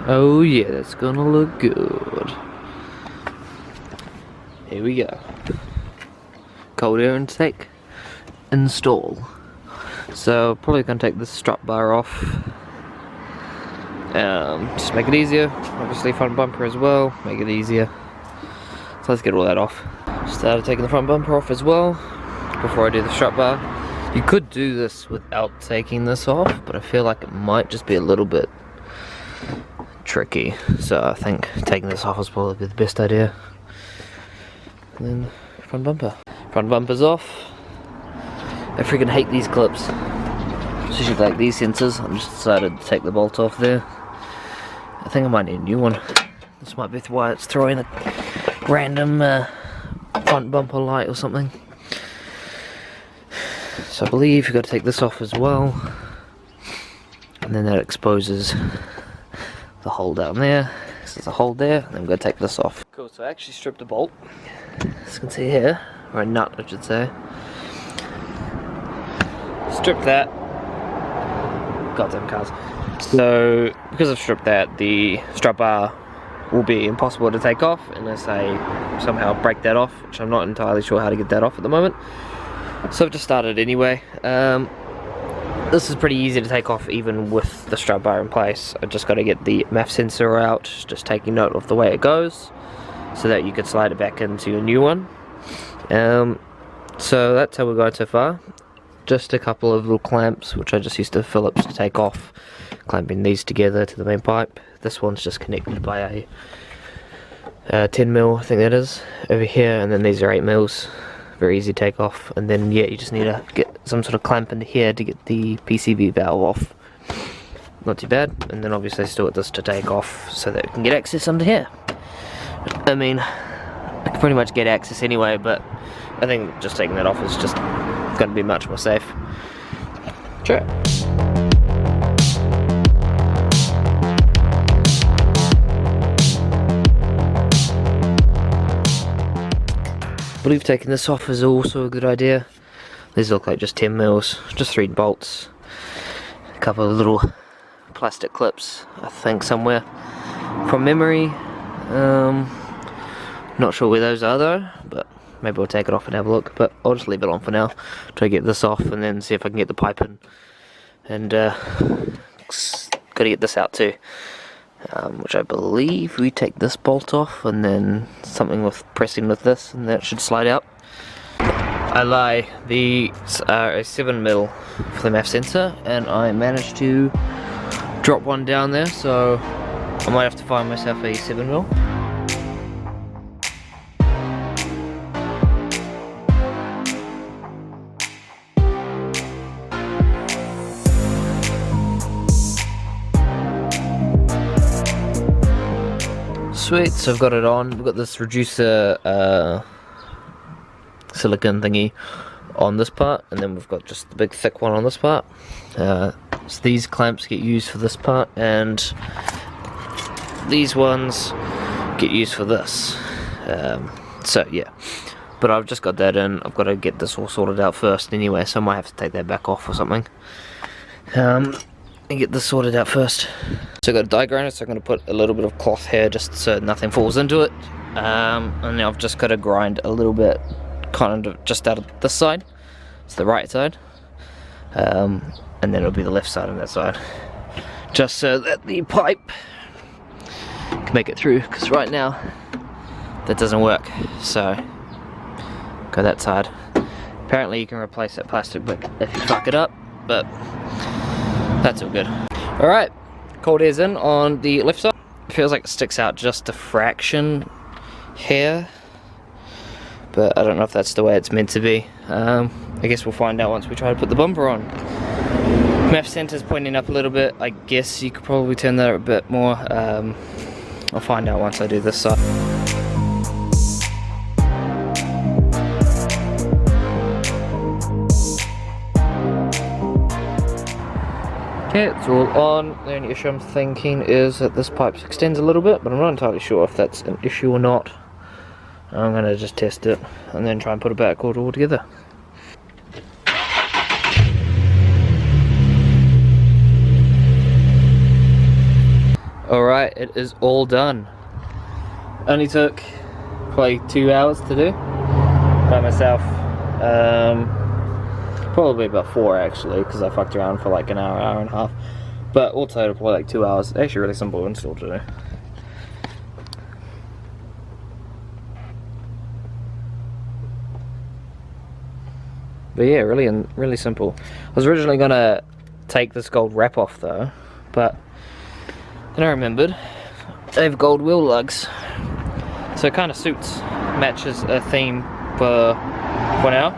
Oh yeah, that's gonna look good. Here we go. Cold air intake install. So probably gonna take this strut bar off. Just make it easier. Obviously front bumper as well, make it easier. So let's get all that off. Started taking the front bumper off as well before I do the strut bar. You could do this without taking this off, but I feel like it might just be a little bit tricky. So I think taking this off is probably the best idea. And then front bumper. Front bumper's off. I freaking hate these clips. Especially like these sensors. I just decided to take the bolt off there. I think I might need a new one. This might be why it's throwing a random front bumper light or something. So I believe you've got to take this off as well. And then that exposes the hole down there. So there's a hole there, and then I'm going to take this off. Cool, so I actually stripped a bolt. As you can see here, or a nut I should say. Stripped that. Goddamn cars. So, because I've stripped that, the strut bar will be impossible to take off unless I somehow break that off, which I'm not entirely sure how to get that off at the moment. So I've just started anyway. This is pretty easy to take off even with the strut bar in place. I've just got to get the MAF sensor out, just taking note of the way it goes, so that you could slide it back into a new one. So that's how we're going so far. Just a couple of little clamps, which I just used to Phillips to take off, clamping these together to the main pipe. This one's just connected by a 10mm, I think that is, over here, and then these are 8mm. Very easy to take off, and then yeah, you just need to get some sort of clamp into here to get the PCV valve off. Not too bad, and then obviously still got this to take off so that it can get access under here. I mean, I can pretty much get access anyway, but I think just taking that off is just going to be much more safe. Sure. I believe taking this off is also a good idea. These look like just 10mm, just 3 bolts, a couple of little plastic clips, I think somewhere from memory. Not sure where those are though, but maybe we'll take it off and have a look. But I'll just leave it on for now, try to get this off and then see if I can get the pipe in. And gotta get this out too. Which I believe we take this bolt off and then something with pressing with this, and that should slide out. I lie, these are a 7mm for the MAF sensor, and I managed to drop one down there, so I might have to find myself a 7mm. Sweet, so I've got it on. We've got this reducer silicone thingy on this part, and then we've got just the big thick one on this part. So these clamps get used for this part, and these ones get used for this. So yeah, but I've just got that in. I've got to get this all sorted out first anyway, so I might have to take that back off or something. And get this sorted out first. So I've got a die grinder, so I'm going to put a little bit of cloth here just so nothing falls into it. And now I've just got to grind a little bit kind of just out of this side. It's the right side. And then it'll be the left side on that side. Just so that the pipe can make it through, because right now that doesn't work. So go that side. Apparently you can replace that plastic bit if you fuck it up, but that's all good. Alright, cold air's in on the left side. It feels like it sticks out just a fraction here, but I don't know if that's the way it's meant to be. I guess we'll find out once we try to put the bumper on. MAF center's pointing up a little bit. I guess you could probably turn that a bit more. I'll find out once I do this side. Okay, it's all on. The only issue I'm thinking is that this pipe extends a little bit, but I'm not entirely sure if that's an issue or not. I'm going to just test it and then try and put it back all together. Alright, it is all done. Only took probably 2 hours to do by myself. Probably about 4 actually, because I fucked around for like an hour, hour and a half. But all total probably like 2 hours. Actually really simple install to do. But yeah, really simple. I was originally gonna take this gold wrap off though, but then I remembered they have gold wheel lugs, so it kind of suits, matches a theme for now.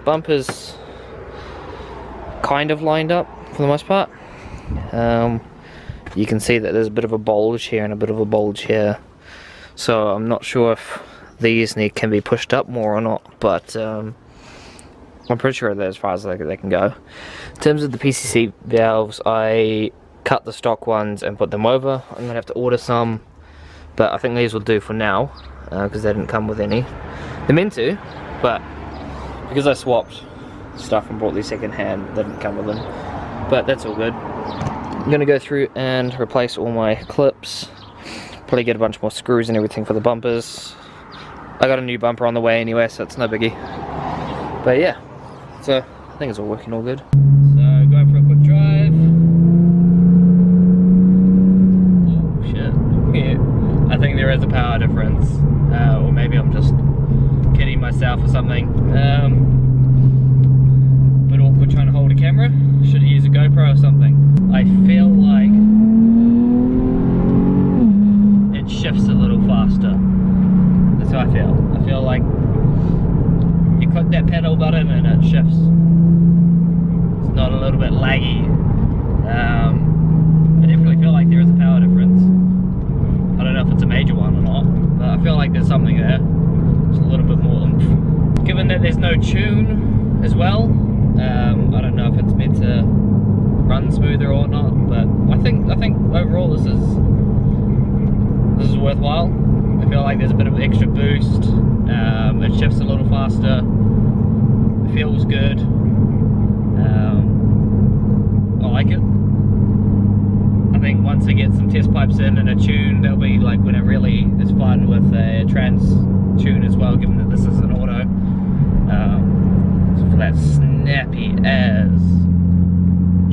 Bumpers kind of lined up for the most part. You can see that there's a bit of a bulge here and a bit of a bulge here, so I'm not sure if these can be pushed up more or not, but I'm pretty sure they're as far as they can go. In terms of the PCC valves, I cut the stock ones and put them over. I'm gonna have to order some, but I think these will do for now because they didn't come with any. They're meant to, but because I swapped stuff and bought these second hand, they didn't come with them. But that's all good. I'm gonna go through and replace all my clips, probably get a bunch more screws and everything for the bumpers. I got a new bumper on the way anyway, so it's no biggie. But yeah, so I think it's all working all good. So going for a quick drive. Oh shit. Yeah. I think there is a power difference. Or maybe I'm just kidding myself or something. But awkward trying to hold a camera. Should use a GoPro or something. I feel like it shifts a little faster. That's how I feel. I feel like you click that pedal button and it shifts. It's not a little bit laggy. I definitely feel like there is a power difference. I don't know if it's a major one or not, but I feel like there's something there. Just a little bit more oomph. Given that there's no tune as well, I don't know if it's meant to run smoother or not, but I think overall this is worthwhile. I feel like there's a bit of extra boost. It shifts a little faster. It feels good. I like it. I think once I get some test pipes in and a tune, that'll be like when it really is fun with a trans tune as well, given that this is an auto. So for that snappy as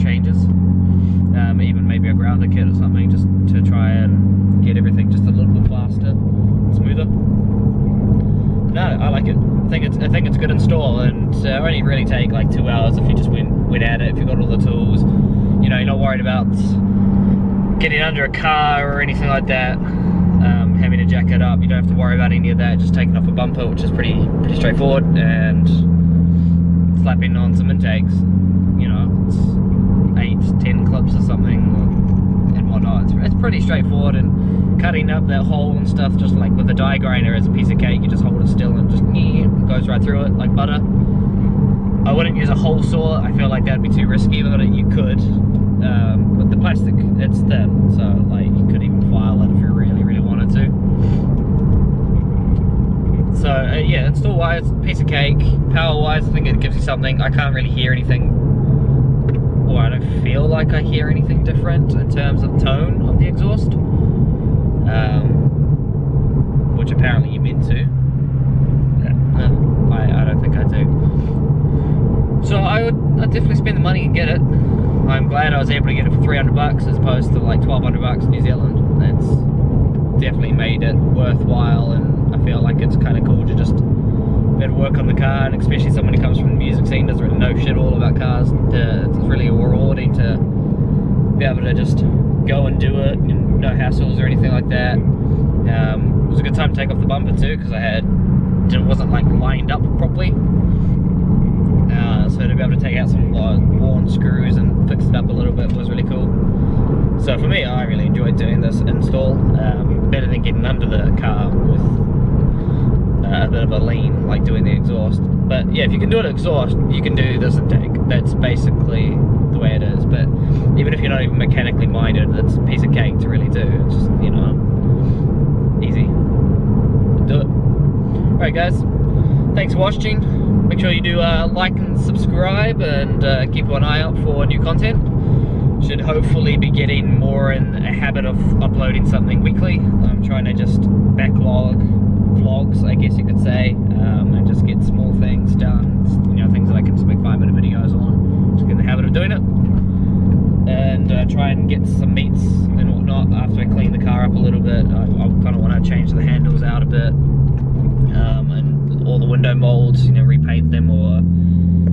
changes. Even maybe a grounder kit or something, just to try and get everything just a little bit faster, smoother. No, I like it. I think it's a good install, and only really take like 2 hours if you just went at it. If you got all the tools, you know, you're not worried about getting under a car or anything like that. Having to jack it up, you don't have to worry about any of that. Just taking off a bumper, which is pretty straightforward, and slapping on some intakes. You know, it's 8-10 clips or something and whatnot. It's pretty straightforward, and cutting up that hole and stuff just like with a die grinder is a piece of cake. You just hold it still and just it goes right through it like butter. I wouldn't use a hole saw. I feel like that'd be too risky, but you could. With the plastic, it's thin, so like you could even file it if you really wanted to. So yeah, install wise, piece of cake. Power wise, I think it gives you something. I can't really hear anything, or I don't feel like I hear anything different in terms of tone of the exhaust, which apparently you're meant to. I don't think I do. So I'd definitely spend the money and get it. I'm glad I was able to get it for 300 bucks as opposed to like 1200 bucks in New Zealand. That's definitely made it worthwhile, and I feel like it's kind of cool to just be able to work on the car, and especially someone who comes from the music scene, doesn't really know shit all about cars. It's really rewarding to be able to just go and do it, and no hassles or anything like that. It was a good time to take off the bumper too, because it wasn't like lined up properly. So to be able to take out some worn screws and fix it up a little bit was really cool. So for me, I really enjoyed doing this install. Better than getting under the car with a bit of a lean, like doing the exhaust. But yeah, if you can do it exhaust, you can do this intake. That's basically the way it is. But even if you're not even mechanically minded, it's a piece of cake to really do. It's just, you know, easy. Do it. Alright guys, thanks for watching. Make sure you do like and subscribe, and keep an eye out for new content. Should hopefully be getting more in a habit of uploading something weekly. I'm trying to just backlog vlogs, I guess you could say, and just get small things done, you know, things that I can just make 5-minute videos on. Just get in the habit of doing it, and try and get some meats and whatnot after I clean the car up a little bit. I kind of want to change the handles out a bit, and all the window molds, you know, repaint them or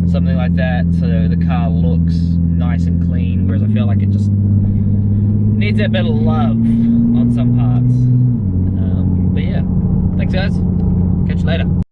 something like that, so the car looks nice and clean, whereas I feel like it just needs that bit of love on some parts. But yeah, thanks guys, catch you later.